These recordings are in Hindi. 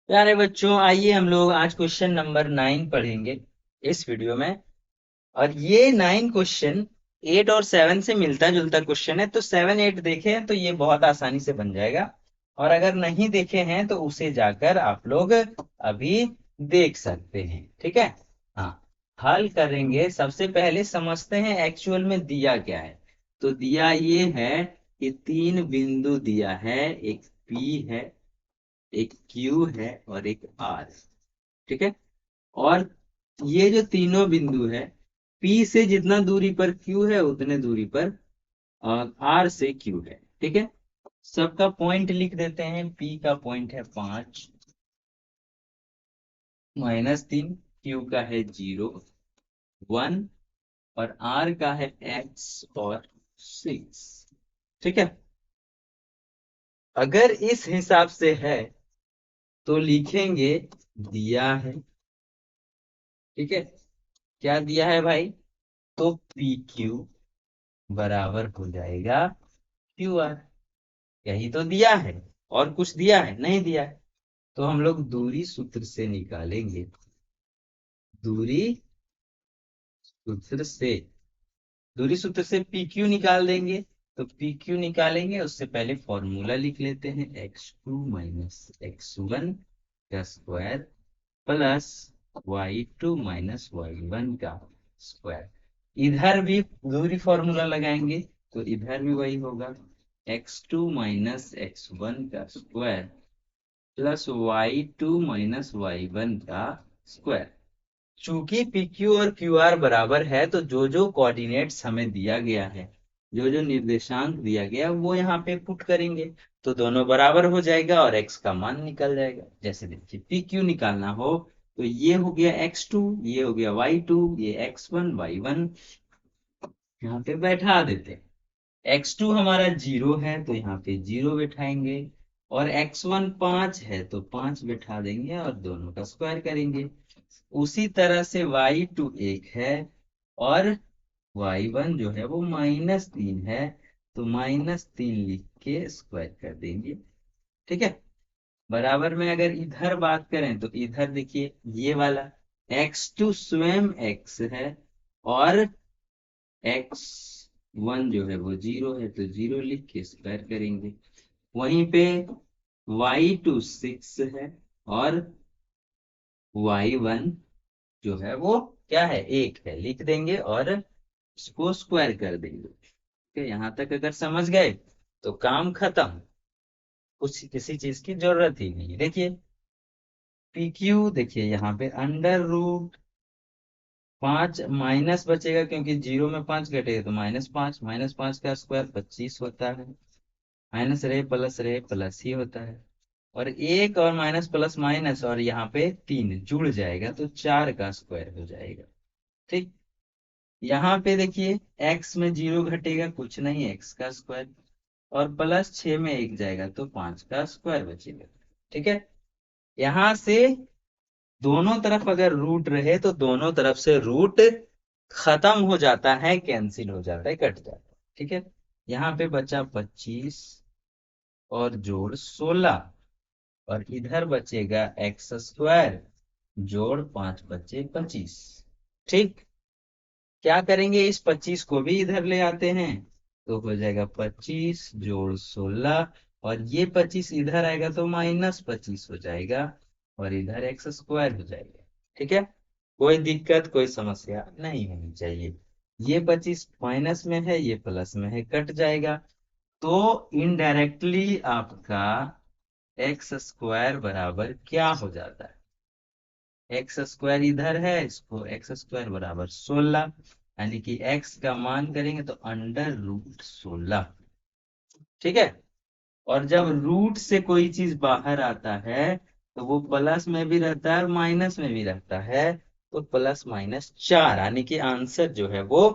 प्यारे बच्चों, आइए हम लोग आज क्वेश्चन नंबर 9 पढ़ेंगे इस वीडियो में। और ये 9 क्वेश्चन 8 और 7 से मिलता जुलता क्वेश्चन है, तो 7 8 देखे हैं तो ये बहुत आसानी से बन जाएगा। और अगर नहीं देखे हैं तो उसे जाकर आप लोग अभी देख सकते हैं। ठीक है। हाँ, हल करेंगे। सबसे पहले समझते हैं एक्चुअल में दिया क्या है। तो दिया ये है कि 3 बिंदु दिया है, एक पी है, एक क्यू है और एक आर। ठीक है। और ये जो तीनों बिंदु है, पी से जितना दूरी पर क्यू है उतने दूरी पर आर से क्यू है। ठीक है। सबका पॉइंट लिख देते हैं। पी का पॉइंट है 5, -3, क्यू का है 0, 1 और आर का है x और 6। ठीक है। अगर इस हिसाब से है तो लिखेंगे दिया है। ठीक है। क्या दिया है भाई? तो पी क्यू बराबर हो जाएगा क्यू आर। यही तो दिया है। और कुछ दिया है? नहीं दिया है। तो हम लोग दूरी सूत्र से निकालेंगे। दूरी सूत्र से दूरी सूत्र से पी क्यू निकाल देंगे। तो पी क्यू निकालेंगे उससे पहले फॉर्मूला लिख लेते हैं। x2 माइनस x1 का square plus y2 minus y1 का स्क्वायर। इधर भी दूरी फॉर्मूला लगाएंगे तो इधर भी वही होगा। x2 माइनस x1 का square plus y2 minus y1 का स्क्वायर। चूंकि पी क्यू और क्यू आर बराबर है तो जो जो कोऑर्डिनेट्स हमें दिया गया है, जो जो निर्देशांक दिया गया वो यहाँ पे पुट करेंगे। तो दोनों बराबर हो जाएगा और x का मान निकल जाएगा। जैसे देखिए, पी क्यू निकालना हो तो ये हो गया x2, ये हो गया y2, ये x1 y1 यहाँ पे बैठा देते हैं। x2 हमारा 0 है तो यहाँ पे 0 बैठाएंगे। और x1 5 है तो 5 बैठा देंगे और दोनों का स्क्वायर करेंगे। उसी तरह से y2 1 है और y1 जो है वो -3 है, तो -3 लिख के स्क्वायर कर देंगे। ठीक है। बराबर में अगर इधर बात करें तो इधर देखिए, ये वाला x2 स्वयं x है और x1 जो है वो 0 है, तो 0 लिख के स्क्वायर करेंगे। वहीं पे y2 6 है और y1 जो है वो क्या है, 1 है, लिख देंगे और इसको स्क्वायर कर देंगे। ठीक है। यहां तक अगर समझ गए तो काम खत्म। कुछ किसी चीज की जरूरत ही नहीं है। देखिए, पी क्यू देखिए यहाँ पे √5 माइनस बचेगा क्योंकि 0 में 5 घटेगा तो -5, -5 का स्क्वायर 25 होता है। माइनस रहे प्लस रहे प्लस ही होता है। और एक और माइनस प्लस माइनस और यहाँ पे 3 जुड़ जाएगा तो 4 का स्क्वायर हो जाएगा। ठीक। यहाँ पे देखिए, x में 0 घटेगा, कुछ नहीं, x का स्क्वायर। और प्लस 6 में 1 जाएगा तो 5 का स्क्वायर बचेगा। ठीक है। यहां से दोनों तरफ अगर रूट रहे तो दोनों तरफ से रूट खत्म हो जाता है, कैंसिल हो जाता है, कट जाता है। ठीक है। यहाँ पे बचा 25 और जोड़ 16 और इधर बचेगा एक्स स्क्वायर जोड़ 5 बचे 25। ठीक। क्या करेंगे, इस 25 को भी इधर ले आते हैं तो हो जाएगा 25 जोड़ 16 और ये 25 इधर आएगा तो -25 हो जाएगा और इधर एक्स स्क्वायर हो जाएगा। ठीक है। कोई दिक्कत कोई समस्या नहीं होनी चाहिए। ये 25 माइनस में है, ये प्लस में है, कट जाएगा। तो इनडायरेक्टली आपका एक्स स्क्वायर बराबर क्या हो जाता है? एक्स स्क्वायर इधर है, इसको एक्स स्क्वायर बराबर 16, यानी कि एक्स का मान करेंगे तो √16। ठीक है। और जब रूट से कोई चीज बाहर आता है तो वो प्लस में भी रहता है और माइनस में भी रहता है। तो +−4 यानी कि आंसर जो है वो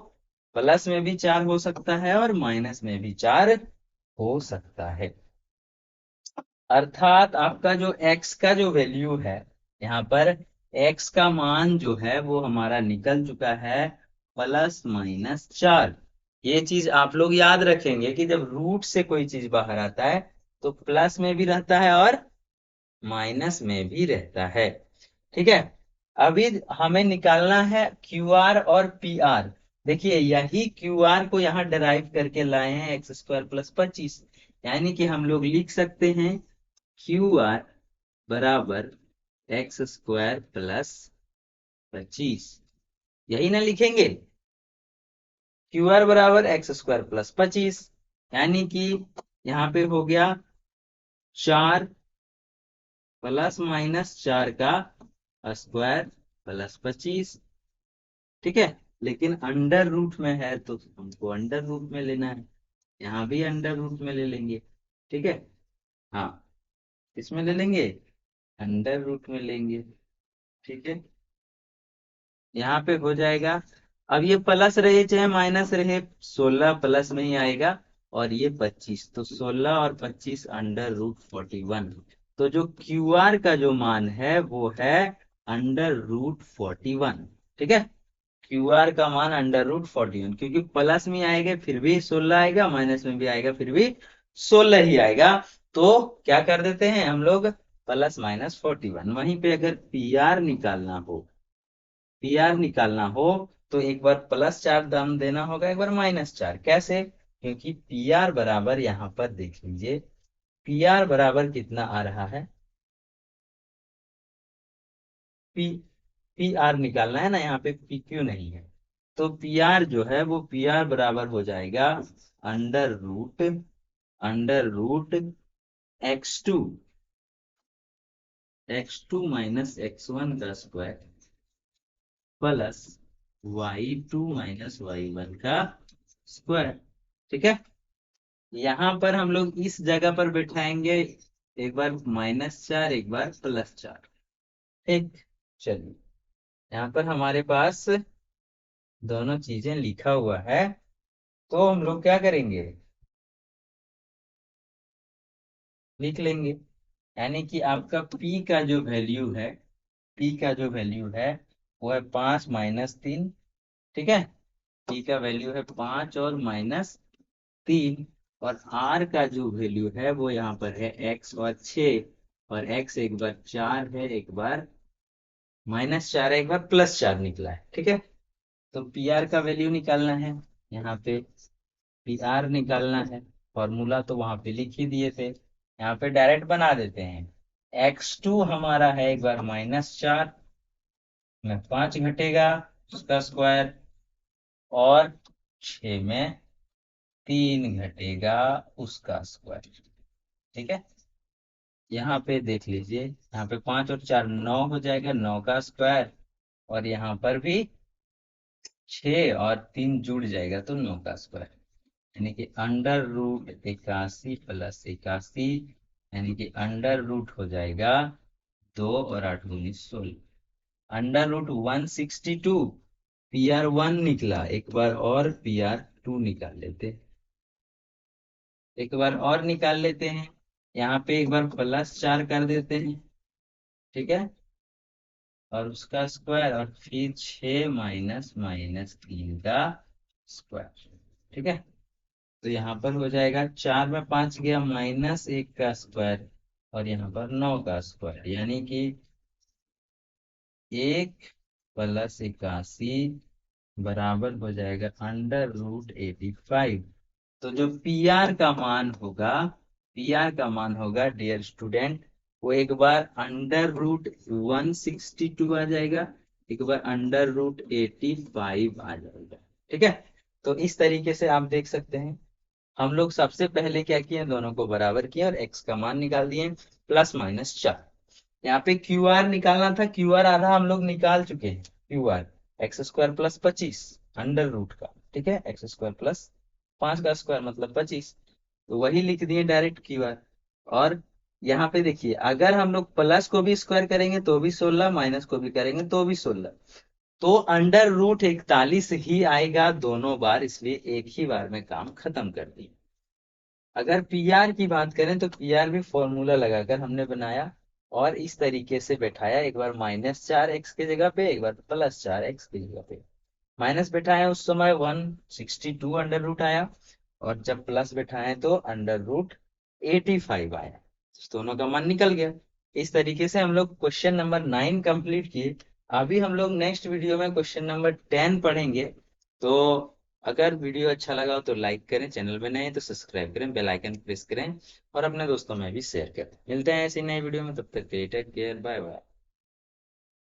प्लस में भी 4 हो सकता है और माइनस में भी 4 हो सकता है। अर्थात आपका जो x का जो वैल्यू है, यहाँ पर x का मान जो है वो हमारा निकल चुका है +−4। ये चीज आप लोग याद रखेंगे कि जब रूट से कोई चीज बाहर आता है तो प्लस में भी रहता है और माइनस में भी रहता है। ठीक है, अभी हमें निकालना है क्यू आर और पी आर। देखिए यही क्यू आर को यहाँ डराइव करके लाए हैं x² + 25, यानी कि हम लोग लिख सकते हैं क्यू आर बराबर x² + 25। यही ना लिखेंगे, क्यू आर बराबर x² + 25, यानी कि यहाँ पे हो गया 4 ± 4 का स्क्वायर प्लस 25। ठीक है, लेकिन अंडर रूट में है तो हमको अंडर रूट में लेना है, यहाँ भी अंडर रूट में ले लेंगे। ठीक है, हाँ, इसमें ले लेंगे, अंडर रूट में लेंगे। ठीक है, यहाँ पे हो जाएगा। अब ये प्लस रहे चाहे माइनस रहे, 16 प्लस में ही आएगा, और ये 25, तो 16 और 25 √41। तो जो क्यू आर का जो मान है वो है √41। ठीक है, क्यू आर का मान √41, क्योंकि प्लस में आएगा फिर भी 16 आएगा, माइनस में भी आएगा फिर भी 16 ही आएगा। तो क्या कर देते हैं हम लोग, ±41। वहीं पे अगर पी आर निकालना हो, पी आर निकालना हो तो एक बार +4 दाम देना होगा, एक बार -4। कैसे, क्योंकि पी आर बराबर, यहाँ पर देख लीजिए, पी आर बराबर कितना आ रहा है, पी पी आर निकालना है ना, यहाँ पे पी क्यू नहीं है। तो पी आर जो है वो पी आर बराबर हो जाएगा अंडर रूट x2 - x1 का स्क्वायर प्लस y2 - y1 का स्क्वायर। ठीक है, यहाँ पर हम लोग इस जगह पर बैठाएंगे, एक बार -4 एक बार +4। ठीक, चलिए, यहाँ पर हमारे पास दोनों चीजें लिखा हुआ है, तो हम लोग क्या करेंगे, लिख लेंगे। यानी कि आपका p का जो वैल्यू है, p का जो वैल्यू है वो है 5 - 3। ठीक है, p का वैल्यू है 5 और -3, और r का जो वैल्यू है वो यहाँ पर है x और 6, और x एक बार 4 है, एक बार -4 है, एक बार +4 निकला है। ठीक है, तो पी आर का वैल्यू निकालना है, यहाँ पे पी आर निकालना है, फॉर्मूला तो वहां पे लिख ही दिए थे, यहाँ पे डायरेक्ट बना देते हैं। x2 हमारा है एक बार -4 में 5 घटेगा उसका स्क्वायर, और 6 में 3 घटेगा उसका स्क्वायर। ठीक है, यहाँ पे देख लीजिए, यहाँ पे 5 और 4 9 हो जाएगा, 9 का स्क्वायर, और यहाँ पर भी 6 और 3 जुड़ जाएगा तो 9 का स्क्वायर, यानी कि √81 + 81, यानी कि अंडर रूट हो जाएगा 2 और 8 × 16, √162। पी आर 1 निकला, एक बार और पी आर 2 निकाल लेते, एक बार और निकाल लेते हैं, यहाँ पे एक बार +4 कर देते हैं। ठीक है, और उसका स्क्वायर, और फिर 6 -3 का स्क्वायर। ठीक है, तो यहाँ पर हो जाएगा 4 में 5 गया, -1 का स्क्वायर, और यहाँ पर 9 का स्क्वायर, यानी कि 1 + 81 बराबर हो जाएगा √85। तो जो पी आर का मान होगा, पी आर का मान होगा डियर स्टूडेंट, वो एक बार √162 आ जाएगा, एक बार √85 आ जाएगा। ठीक है, तो इस तरीके से आप देख सकते हैं, हम लोग सबसे पहले क्या किए, दोनों को बराबर किए और x का मान निकाल दिए, +- 4। यहाँ पे क्यू आर निकालना था, क्यू आर आधा हम लोग निकाल चुके हैं, Q R x² + 25 under root का। ठीक है, x² + 5 का स्क्वायर मतलब 25, तो वही लिख दिए डायरेक्ट क्यू आर। और यहाँ पे देखिए, अगर हम लोग प्लस को भी स्क्वायर करेंगे तो भी 16, माइनस को भी करेंगे तो भी 16, तो √41 ही आएगा दोनों बार, इसलिए एक ही बार में काम खत्म कर दिया। अगर पीआर की बात करें तो पीआर भी फॉर्मूला लगाकर हमने बनाया, और इस तरीके से बैठाया, एक बार -4x की जगह पे, एक बार +4x की जगह पे। माइनस बैठाया उस समय 162 अंडर रूट आया, और जब प्लस बैठाए तो √85 आया, दोनों का मान निकल गया। इस तरीके से हम लोग क्वेश्चन नंबर 9 कंप्लीट किए। अभी हम लोग नेक्स्ट वीडियो में क्वेश्चन नंबर 10 पढ़ेंगे। तो अगर वीडियो अच्छा लगा हो तो लाइक करें, चैनल में नए हैं तो सब्सक्राइब करें, बेल आइकन प्रेस करें और अपने दोस्तों में भी शेयर करें। मिलते हैं ऐसी नई वीडियो में, तब तक के लिए टेक केयर, बाय बाय।